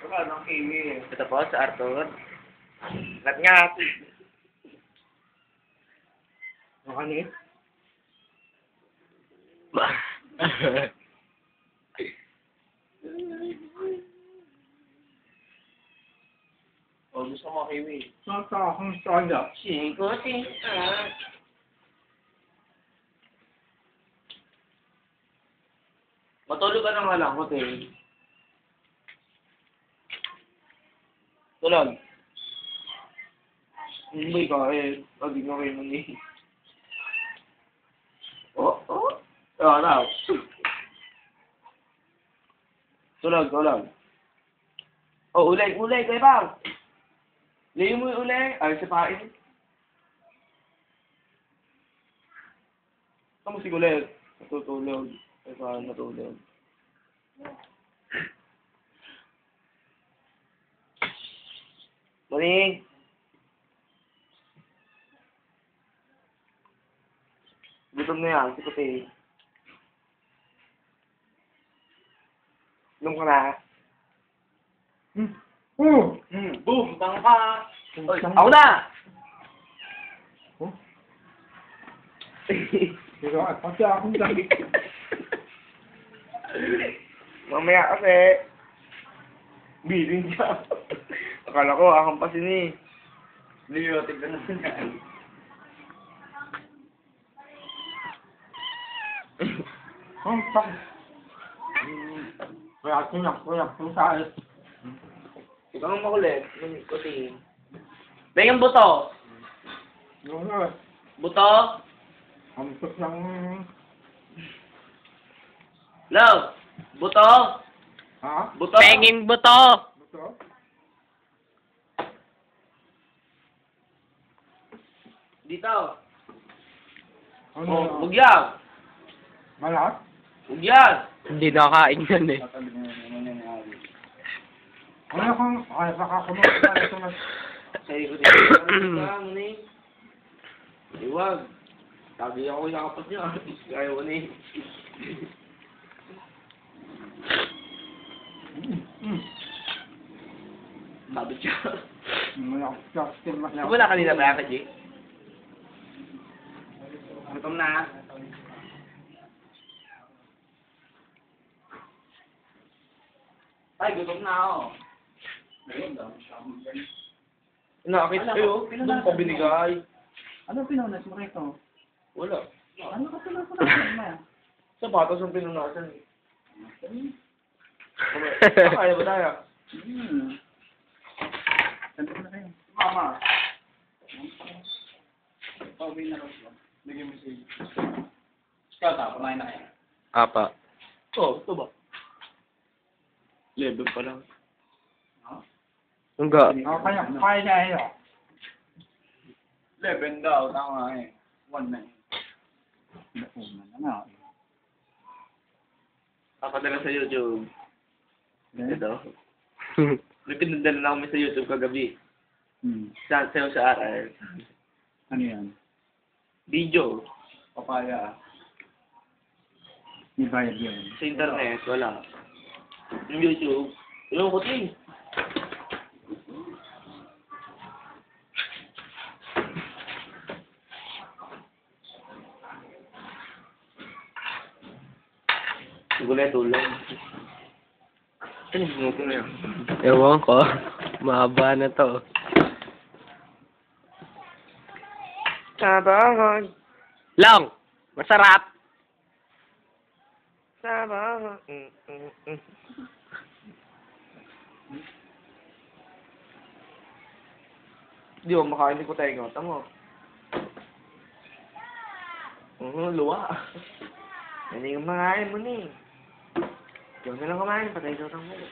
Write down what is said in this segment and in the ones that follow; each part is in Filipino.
Wala nang kiwi. Ito po, sa Arthur. Ngat-ngat. Nakanis? O, gusto mo kiwi. Saka akong sada. Singko. Matulog ka na nga lang, hotel. Tulog. Hindi ka eh. Pag di ka kayo mani. Oh. Araw. Tulog. Oh, ulay, kayo ba? Layo mo yung ulay. Ay, sipain. Kamu si Gulet? Natutulog. Ay, paano natulog? Morning. Gutom na yan, si Puti. Inom ka na. Boom! Tangka! Oy, ako na! Oh? Pero pati akong gamit. Mamaya kasi. Bilin siya. Akala ko, akong pasin eh. Leo, tignan natin yan. Oh, sakit. Kaya kung saan. Ikaw ang makulit. Yung Puti. Bengong buto. Yung nga. Buto. Ang tok ng... Love. Buto. Ha? Buto. Penging buto. Buto? Dito. Ano? Oh, bugyag. Malat? Bugyag. Hindi nakakain yan eh. Ano kung... Ay, baka kumakain ito na... Sa'yo ko din. Iwag. Sabi ako yung nakapas niya. Ayaw ko na eh. Sabi siya. Wala kanina ba ka, Jay? Gutom na. Ay, gutom na ako. Nakakit sa'yo. Doon ko binigay. Ano pinunas mo rito? Wala. Ano ka pinunas mo? Sapatos ang pinunasan eh. Kaya ba tayo? Sandali na kayo. Mama. Pauwi na rin. Bigyan mo siya. Kata, kumain na kayo. Apa. Oo, ito ba? Level pa lang. Hangga. Kaya niya yun. 11 daw, tama eh. 1 na eh. Papadala sa YouTube. Ito. May pinadala na kami sa YouTube kagabi. Sa'yo sa RR. Ano yan? Video. Papaya. May bayad yun. Sa internet, wala. Yung YouTube. Yung kuti. Gulay tulong. Ano yung minuto na yan? Ewan ko. Mahaba na to. Sabahan. Long! Masarap! Sabahan. Di ba makain ko tayo. Tama. Luwa. Yan yung makain mo ni. Diyan na lang kumain. Patay daw ng mulo.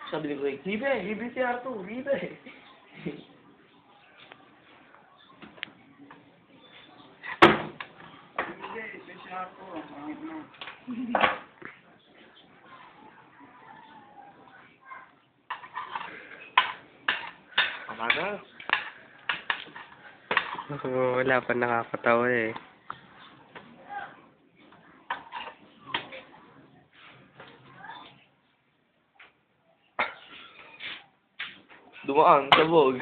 Sabi ni Greg, libe si Arthur, libe. Tama na. Wala pa nakakatawa eh. Dumaan, sabog.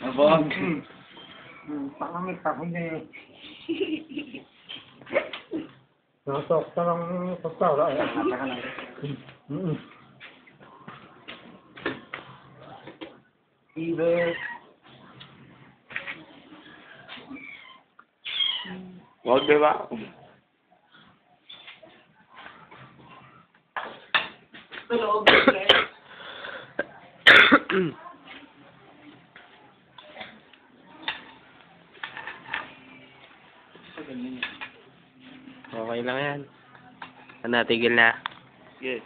Abang. Pangit ako niya eh. Nasok ka ng pagkala eh. Ibe. Wag, diba? Tulog. Okay lang yan. Natigil na. Yes.